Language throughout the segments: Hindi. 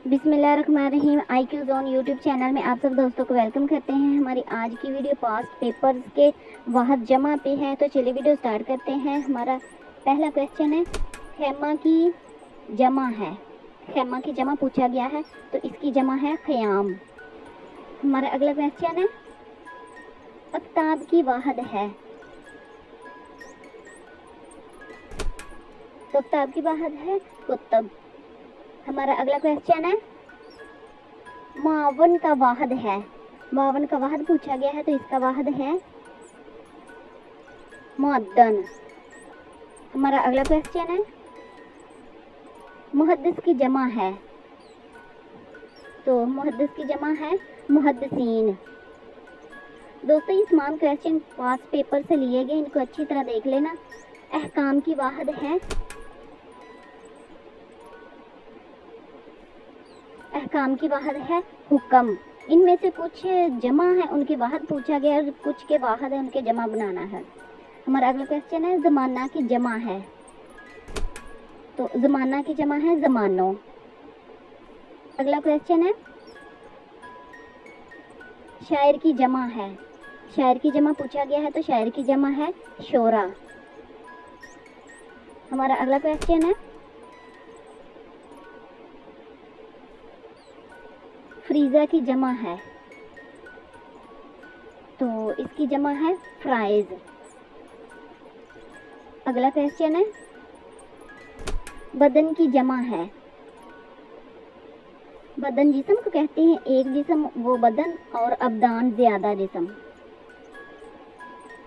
बिस्मिल्लाहिर्रहमानिर्रहीम। IQ ज़ोन यूट्यूब चैनल में आप सब दोस्तों को वेलकम करते हैं। हमारी आज की वीडियो पास्ट पेपर्स के वाहद जमा पे है, तो चलिए वीडियो स्टार्ट करते हैं। हमारा पहला क्वेश्चन है, खैमा की जमा है। खैमा की जमा पूछा गया है, तो इसकी जमा है ख़याम। हमारा अगला क्वेश्चन है, अफ्ताब की वाहद है, तो अफ्ताब की वाहद है कुतुब। हमारा अगला क्वेश्चन है, मुआवन का वाहद है। मुआवन का वाहद पूछा गया है, तो इसका वाहद है मुअद्दन। हमारा अगला क्वेश्चन है, मुहद्दिस की जमा है, तो मुहद्दिस की जमा है मुहद्दिसीन। दोस्तों ये तमाम क्वेश्चन पास्ट पेपर से लिए गए, इनको अच्छी तरह देख लेना। अहकाम की वाहद है, अहकाम की वाहद है हुक्म। इनमें से कुछ जमा है उनके वाहद पूछा गया और कुछ के वाहद है उनके जमा बनाना है। हमारा अगला क्वेश्चन है, ज़माना की जमा है, तो ज़माना की जमा है ज़मानो। अगला क्वेश्चन है, शायर की जमा है। शायर की जमा पूछा गया है, तो शायर की जमा है शोरा। हमारा अगला क्वेश्चन है, फ्रीज़ा की जमा है, तो इसकी जमा है फ्राइज। अगला क्वेश्चन है, बदन की जमा है। बदन जिस्म को कहते हैं, एक जिस्म वो बदन और अबदान ज़्यादा जिस्म।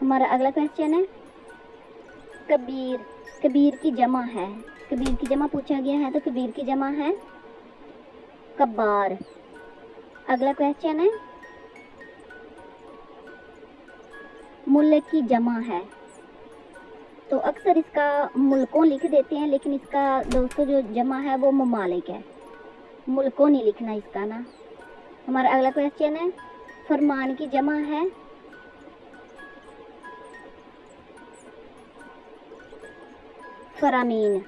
हमारा अगला क्वेश्चन है, कबीर। कबीर की जमा है, कबीर की जमा पूछा गया है, तो कबीर की जमा है कब्बार। अगला क्वेश्चन है, मुल्क की जमा है, तो अक्सर इसका मुल्कों लिख देते हैं, लेकिन इसका दोस्तों जो जमा है वो ममालिक है, मुल्कों नहीं लिखना इसका ना। हमारा अगला क्वेश्चन है, फरमान की जमा है फरामीन।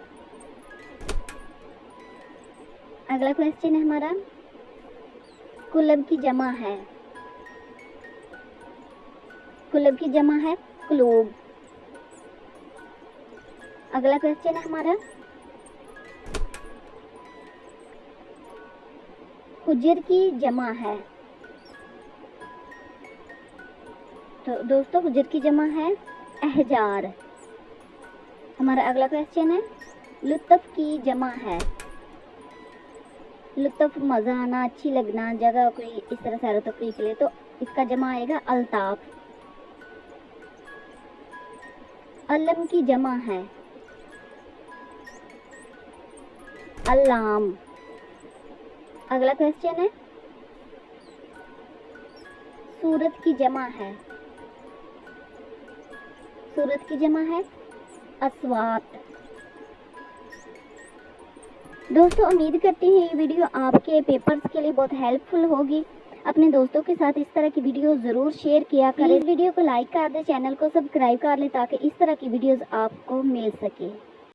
अगला क्वेश्चन है हमारा, कुलब की जमा है, कुलब की जमा है कुलूब। अगला क्वेश्चन है हमारा, हुजर की जमा है, तो दोस्तों हुजर की जमा है अहजार। हमारा अगला क्वेश्चन है, लुत्फ की जमा है। लुत्फ मज़ा आना, अच्छी लगना, जगह कोई इस तरह सैर तफरीह के लिए, तो इसका जमा आएगा अल्ताफ। अलम की जमा है अल्लाम। अगला क्वेश्चन है, सूरत की जमा है, सूरत की जमा है अस्वात। दोस्तों उम्मीद करती हैं ये वीडियो आपके पेपर्स के लिए बहुत हेल्पफुल होगी। अपने दोस्तों के साथ इस तरह की वीडियो ज़रूर शेयर किया करें। इस वीडियो को लाइक कर दें, चैनल को सब्सक्राइब कर लें, ताकि इस तरह की वीडियोस आपको मिल सके।